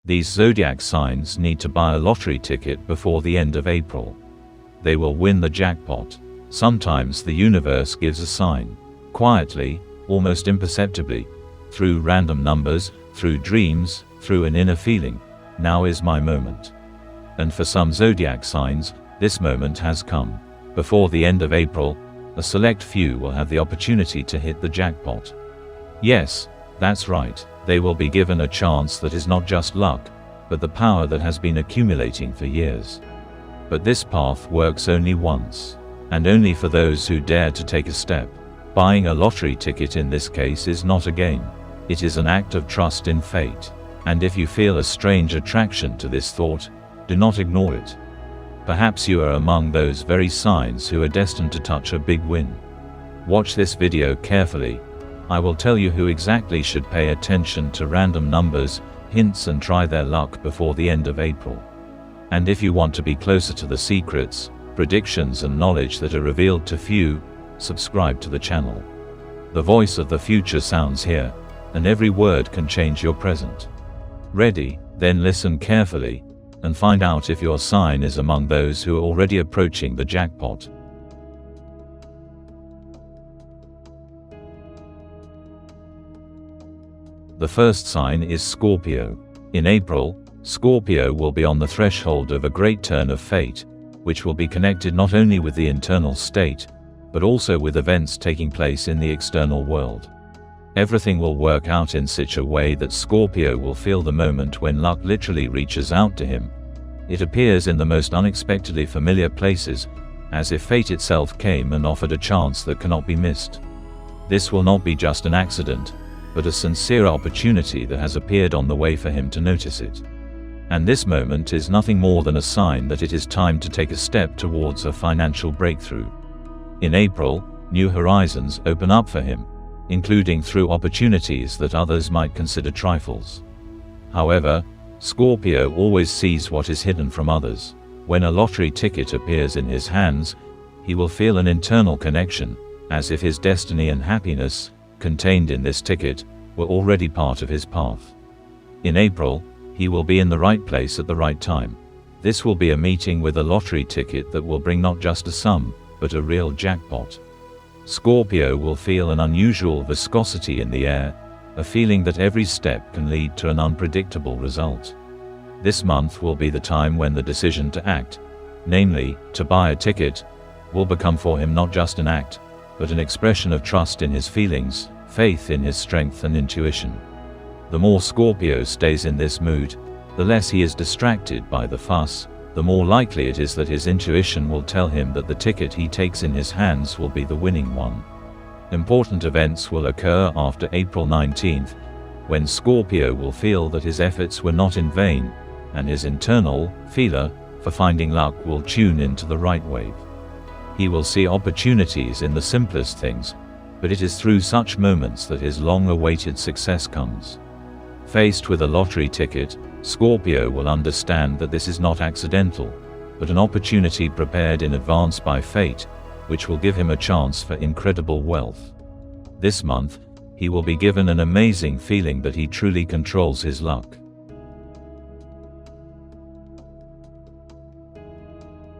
These zodiac signs need to buy a lottery ticket before the end of April. They will win the jackpot. Sometimes the universe gives a sign, quietly, almost imperceptibly, through random numbers, through dreams, through an inner feeling. Now is my moment. And for some zodiac signs, this moment has come. Before the end of April, a select few will have the opportunity to hit the jackpot. Yes, that's right, they will be given a chance that is not just luck, but the power that has been accumulating for years. But this path works only once, and only for those who dare to take a step. Buying a lottery ticket in this case is not a game. It is an act of trust in fate. And if you feel a strange attraction to this thought, do not ignore it. Perhaps you are among those very signs who are destined to touch a big win. Watch this video carefully. I will tell you who exactly should pay attention to random numbers, hints, and try their luck before the end of April. And if you want to be closer to the secrets, predictions and knowledge that are revealed to few, subscribe to the channel. The voice of the future sounds here, and every word can change your present. Ready? Then listen carefully, and find out if your sign is among those who are already approaching the jackpot. The first sign is Scorpio. In April, Scorpio will be on the threshold of a great turn of fate, which will be connected not only with the internal state, but also with events taking place in the external world. Everything will work out in such a way that Scorpio will feel the moment when luck literally reaches out to him. It appears in the most unexpectedly familiar places, as if fate itself came and offered a chance that cannot be missed. This will not be just an accident, but a sincere opportunity that has appeared on the way for him to notice it. And this moment is nothing more than a sign that it is time to take a step towards a financial breakthrough. In April, new horizons open up for him, including through opportunities that others might consider trifles. However, Scorpio always sees what is hidden from others. When a lottery ticket appears in his hands, he will feel an internal connection, as if his destiny and happiness, contained in this ticket, were already part of his path. In April, he will be in the right place at the right time. This will be a meeting with a lottery ticket that will bring not just a sum, but a real jackpot. Scorpio will feel an unusual viscosity in the air, a feeling that every step can lead to an unpredictable result. This month will be the time when the decision to act, namely, to buy a ticket, will become for him not just an act, but an expression of trust in his feelings, faith in his strength and intuition. The more Scorpio stays in this mood, the less he is distracted by the fuss, the more likely it is that his intuition will tell him that the ticket he takes in his hands will be the winning one. Important events will occur after April 19th, when Scorpio will feel that his efforts were not in vain, and his internal feeler for finding luck will tune into the right wave. He will see opportunities in the simplest things, but it is through such moments that his long-awaited success comes. Faced with a lottery ticket, Scorpio will understand that this is not accidental, but an opportunity prepared in advance by fate, which will give him a chance for incredible wealth. This month, he will be given an amazing feeling that he truly controls his luck.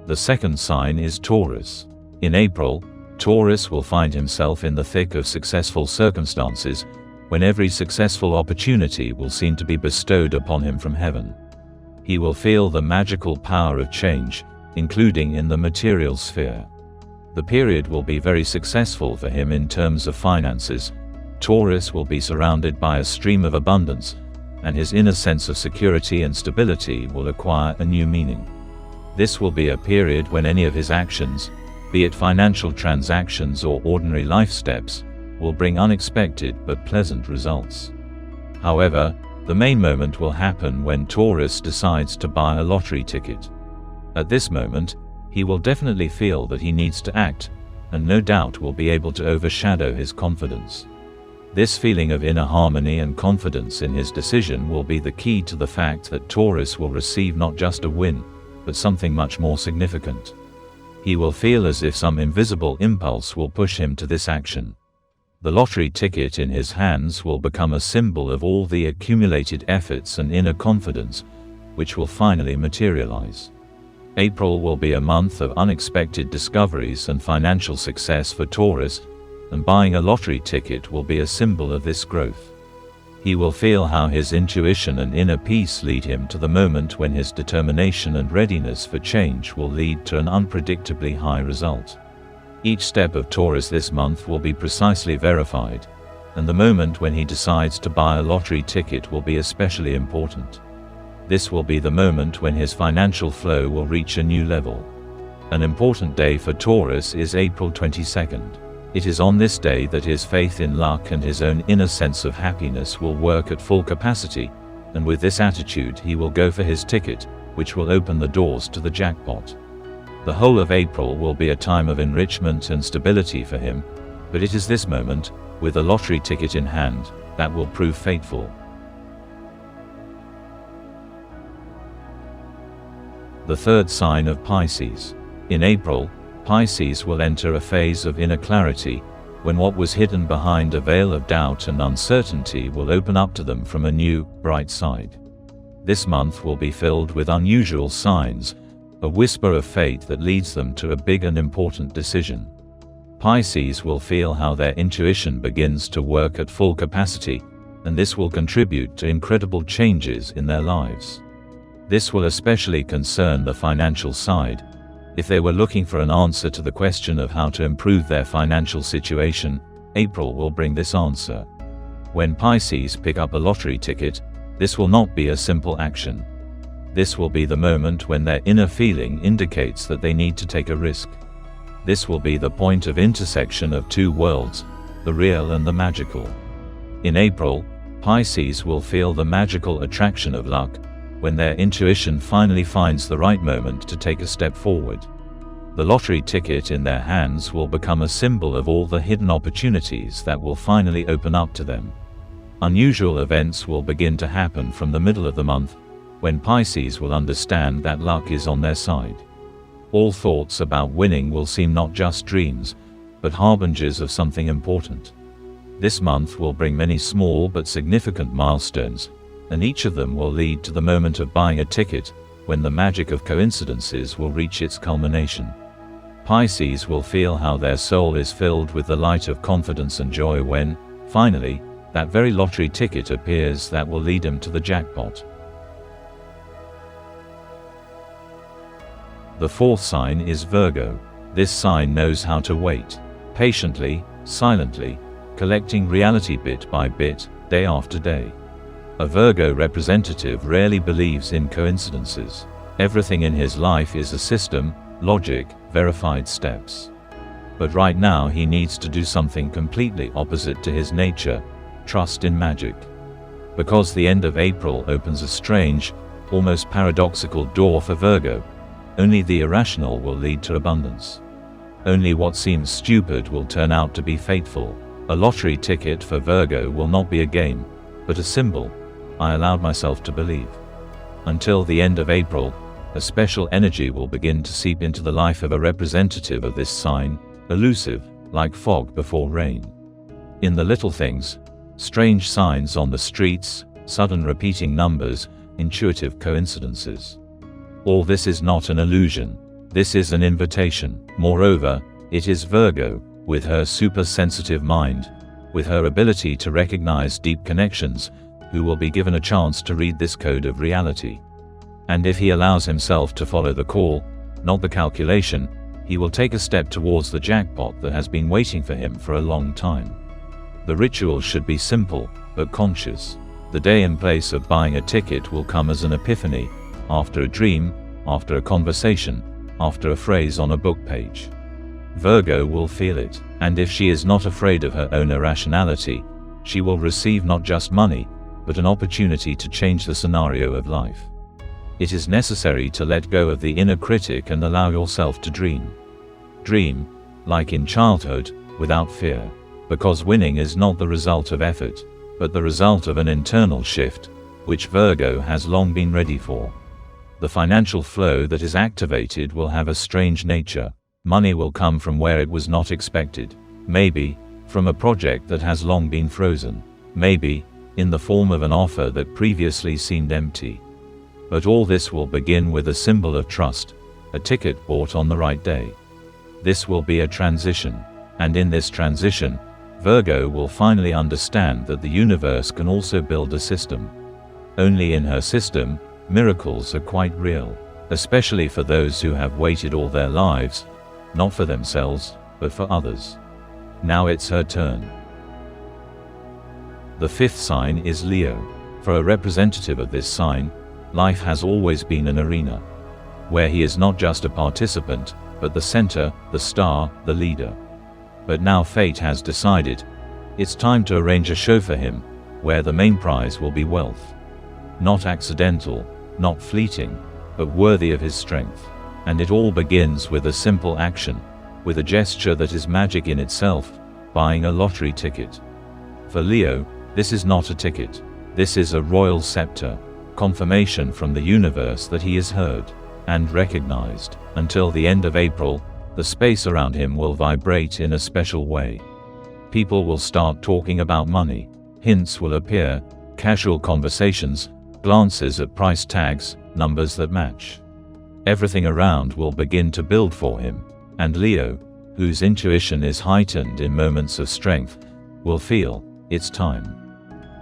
The second sign is Taurus. In April, Taurus will find himself in the thick of successful circumstances, when every successful opportunity will seem to be bestowed upon him from heaven. He will feel the magical power of change, including in the material sphere. The period will be very successful for him in terms of finances. Taurus will be surrounded by a stream of abundance, and his inner sense of security and stability will acquire a new meaning. This will be a period when any of his actions, be it financial transactions or ordinary life steps, will bring unexpected but pleasant results. However, the main moment will happen when Taurus decides to buy a lottery ticket. At this moment, he will definitely feel that he needs to act, and no doubt will be able to overshadow his confidence. This feeling of inner harmony and confidence in his decision will be the key to the fact that Taurus will receive not just a win, but something much more significant. He will feel as if some invisible impulse will push him to this action. The lottery ticket in his hands will become a symbol of all the accumulated efforts and inner confidence, which will finally materialize. April will be a month of unexpected discoveries and financial success for Taurus, and buying a lottery ticket will be a symbol of this growth. He will feel how his intuition and inner peace lead him to the moment when his determination and readiness for change will lead to an unpredictably high result. Each step of Taurus this month will be precisely verified, and the moment when he decides to buy a lottery ticket will be especially important. This will be the moment when his financial flow will reach a new level. An important day for Taurus is April 22nd. It is on this day that his faith in luck and his own inner sense of happiness will work at full capacity, and with this attitude he will go for his ticket, which will open the doors to the jackpot. The whole of April will be a time of enrichment and stability for him, but it is this moment, with a lottery ticket in hand, that will prove fateful. The third sign of Pisces. In April, Pisces will enter a phase of inner clarity, when what was hidden behind a veil of doubt and uncertainty will open up to them from a new, bright side. This month will be filled with unusual signs, a whisper of fate that leads them to a big and important decision. Pisces will feel how their intuition begins to work at full capacity, and this will contribute to incredible changes in their lives. This will especially concern the financial side. If they were looking for an answer to the question of how to improve their financial situation, April will bring this answer. When Pisces pick up a lottery ticket, this will not be a simple action. This will be the moment when their inner feeling indicates that they need to take a risk. This will be the point of intersection of two worlds, the real and the magical. In April, Pisces will feel the magical attraction of luck, when their intuition finally finds the right moment to take a step forward. The lottery ticket in their hands will become a symbol of all the hidden opportunities that will finally open up to them. Unusual events will begin to happen from the middle of the month, when Pisces will understand that luck is on their side. All thoughts about winning will seem not just dreams, but harbingers of something important. This month will bring many small but significant milestones, and each of them will lead to the moment of buying a ticket, when the magic of coincidences will reach its culmination. Pisces will feel how their soul is filled with the light of confidence and joy when, finally, that very lottery ticket appears that will lead him to the jackpot. The fourth sign is Virgo. This sign knows how to wait, patiently, silently, collecting reality bit by bit, day after day. A Virgo representative rarely believes in coincidences. Everything in his life is a system, logic, verified steps. But right now he needs to do something completely opposite to his nature: trust in magic. Because the end of April opens a strange, almost paradoxical door for Virgo. Only the irrational will lead to abundance. Only what seems stupid will turn out to be fateful. A lottery ticket for Virgo will not be a game, but a symbol. I allowed myself to believe. Until the end of April, a special energy will begin to seep into the life of a representative of this sign, elusive, like fog before rain. In the little things, strange signs on the streets, sudden repeating numbers, intuitive coincidences. All this is not an illusion. This is an invitation. Moreover, it is Virgo, with her super-sensitive mind, with her ability to recognize deep connections, who will be given a chance to read this code of reality. And if he allows himself to follow the call, not the calculation, he will take a step towards the jackpot that has been waiting for him for a long time. The ritual should be simple, but conscious. The day and place of buying a ticket will come as an epiphany, after a dream, after a conversation, after a phrase on a book page. Virgo will feel it, and if she is not afraid of her own irrationality, she will receive not just money, but an opportunity to change the scenario of life. It is necessary to let go of the inner critic and allow yourself to dream. Dream, like in childhood, without fear, because winning is not the result of effort, but the result of an internal shift, which Virgo has long been ready for. The financial flow that is activated will have a strange nature. Money will come from where it was not expected. Maybe, from a project that has long been frozen, maybe in the form of an offer that previously seemed empty. But all this will begin with a symbol of trust, a ticket bought on the right day. This will be a transition, and in this transition, Virgo will finally understand that the universe can also build a system. Only in her system, miracles are quite real, especially for those who have waited all their lives, not for themselves, but for others. Now it's her turn. The fifth sign is Leo. For a representative of this sign, life has always been an arena, where he is not just a participant, but the center, the star, the leader. But now fate has decided, it's time to arrange a show for him, where the main prize will be wealth. Not accidental, not fleeting, but worthy of his strength. And it all begins with a simple action, with a gesture that is magic in itself, buying a lottery ticket. For Leo, this is not a ticket. This is a royal scepter, confirmation from the universe that he is heard and recognized. Until the end of April, the space around him will vibrate in a special way. People will start talking about money. Hints will appear, casual conversations, glances at price tags, numbers that match. Everything around will begin to build for him, and Leo, whose intuition is heightened in moments of strength, will feel, it's time.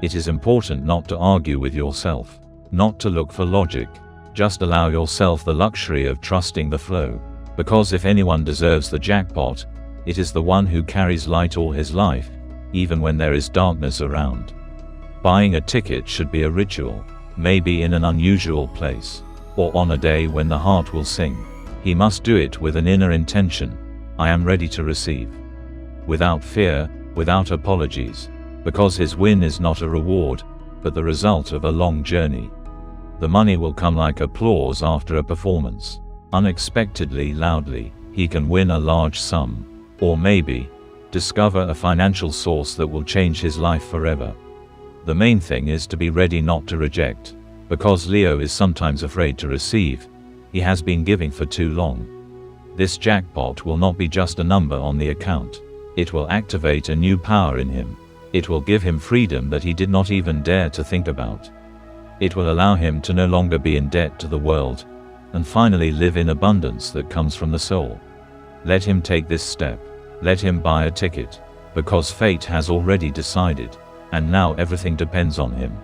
It is important not to argue with yourself, not to look for logic. Just allow yourself the luxury of trusting the flow. Because if anyone deserves the jackpot, it is the one who carries light all his life, even when there is darkness around. Buying a ticket should be a ritual, maybe in an unusual place, or on a day when the heart will sing. He must do it with an inner intention. I am ready to receive. Without fear, without apologies. Because his win is not a reward, but the result of a long journey. The money will come like applause after a performance. Unexpectedly, loudly, he can win a large sum. Or maybe, discover a financial source that will change his life forever. The main thing is to be ready not to reject. Because Leo is sometimes afraid to receive, he has been giving for too long. This jackpot will not be just a number on the account. It will activate a new power in him. It will give him freedom that he did not even dare to think about. It will allow him to no longer be in debt to the world, and finally live in abundance that comes from the soul. Let him take this step. Let him buy a ticket. Because fate has already decided, and now everything depends on him.